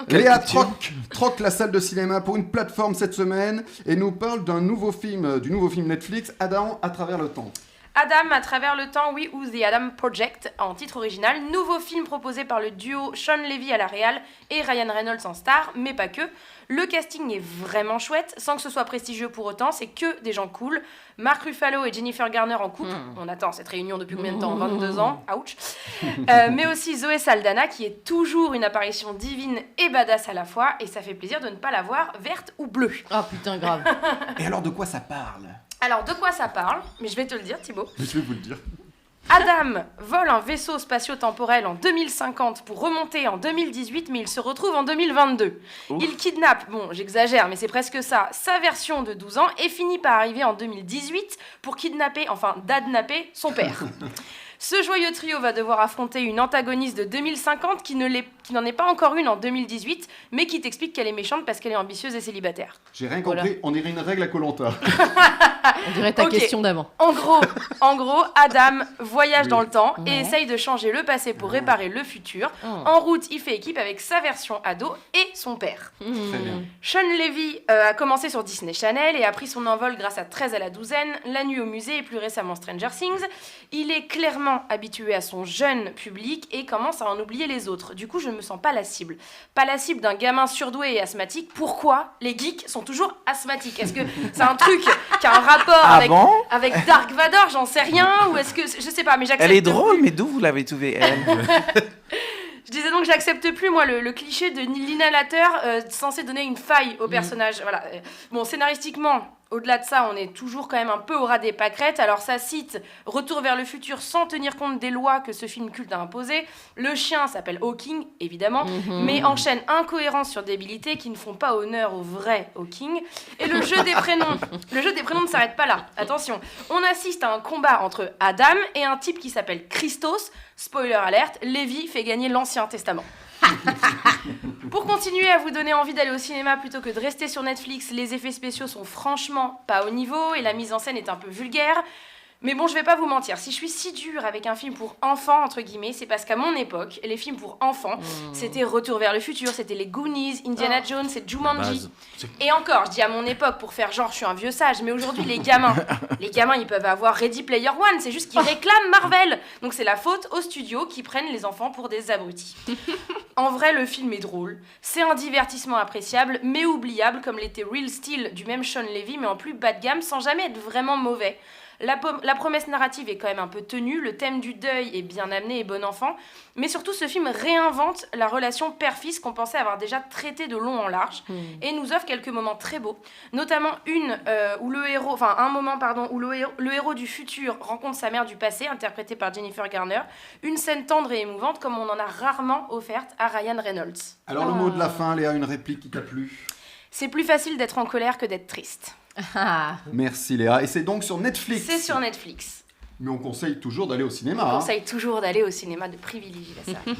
Léa troque la salle de cinéma pour une plateforme cette semaine et nous parle du nouveau film Netflix, Adam à travers le temps. Adam à travers le temps, oui, ou The Adam Project en titre original. Nouveau film proposé par le duo Sean Levy à la réal et Ryan Reynolds en star, mais pas que. Le casting est vraiment chouette, sans que ce soit prestigieux pour autant, c'est que des gens cool. Mark Ruffalo et Jennifer Garner en couple. On attend cette réunion depuis combien de temps ? 22 ans, ouch. Mais aussi Zoé Saldana, qui est toujours une apparition divine et badass à la fois, et ça fait plaisir de ne pas la voir verte ou bleue. Ah putain, grave. Et alors de quoi ça parle ? Alors, de quoi ça parle ? Mais je vais te le dire, Thibaut. Je vais vous le dire. Adam vole un vaisseau spatio-temporel en 2050 pour remonter en 2018, mais il se retrouve en 2022. Ouf. Il kidnappe, bon j'exagère, mais c'est presque ça, sa version de 12 ans et finit par arriver en 2018 pour dadnapper son père. Ce joyeux trio va devoir affronter une antagoniste de 2050 qui n'en est pas encore une en 2018, mais qui t'explique qu'elle est méchante parce qu'elle est ambitieuse et célibataire. J'ai rien compris, voilà. On dirait une règle à Koh-Lanta. On dirait ta question d'avant. En gros, Adam voyage dans le temps et essaye de changer le passé pour réparer le futur. En route, il fait équipe avec sa version ado et son père. Très bien. Sean Levy a commencé sur Disney Channel et a pris son envol grâce à 13 à la douzaine, La Nuit au musée et plus récemment Stranger Things. Il est clairement habitué à son jeune public et commence à en oublier les autres. Du coup, je ne me sens pas la cible. Pas la cible d'un gamin surdoué et asthmatique. Pourquoi les geeks sont toujours asthmatiques ? Est-ce que c'est un truc qui a un rapport avec Dark Vador ? J'en sais rien. Ou est-ce que... Je sais pas, mais j'accepte. Elle est drôle, mais d'où vous l'avez trouvée, elle ? Je disais donc que j'accepte plus, moi, le cliché de l'inhalateur censé donner une faille au personnage. Voilà. Bon, scénaristiquement... Au-delà de ça, on est toujours quand même un peu au ras des pâquerettes. Alors ça cite Retour vers le futur sans tenir compte des lois que ce film culte a imposées. Le chien s'appelle Hawking, évidemment, mais enchaîne incohérences sur débilité qui ne font pas honneur au vrai Hawking. Et le jeu des prénoms ne s'arrête pas là. Attention, on assiste à un combat entre Adam et un type qui s'appelle Christos. Spoiler alerte, Lévi fait gagner l'Ancien Testament. Pour continuer à vous donner envie d'aller au cinéma plutôt que de rester sur Netflix, les effets spéciaux sont franchement pas au niveau et la mise en scène est un peu vulgaire. Mais bon, je vais pas vous mentir, si je suis si dure avec un film pour enfants, entre guillemets, c'est parce qu'à mon époque, les films pour enfants, c'était Retour vers le futur, c'était les Goonies, Indiana Jones et Jumanji. Et encore, je dis à mon époque pour faire genre je suis un vieux sage, mais aujourd'hui les gamins, ils peuvent avoir Ready Player One, c'est juste qu'ils réclament Marvel. Donc c'est la faute aux studios qui prennent les enfants pour des abrutis. En vrai, le film est drôle, c'est un divertissement appréciable, mais oubliable, comme l'était Real Steel du même Sean Levy, mais en plus bas de gamme, sans jamais être vraiment mauvais. La promesse narrative est quand même un peu tenue, le thème du deuil est bien amené et bon enfant, mais surtout ce film réinvente la relation père-fils qu'on pensait avoir déjà traité de long en large et nous offre quelques moments très beaux, notamment un moment où le héros du futur rencontre sa mère du passé, interprétée par Jennifer Garner, une scène tendre et émouvante comme on en a rarement offerte à Ryan Reynolds. Alors le mot de la fin, Léa, une réplique qui t'a plu ? C'est plus facile d'être en colère que d'être triste. Merci Léa. Et c'est donc sur Netflix ? C'est sur Netflix. Mais on conseille toujours d'aller au cinéma. On conseille toujours d'aller au cinéma, de privilégier la salle.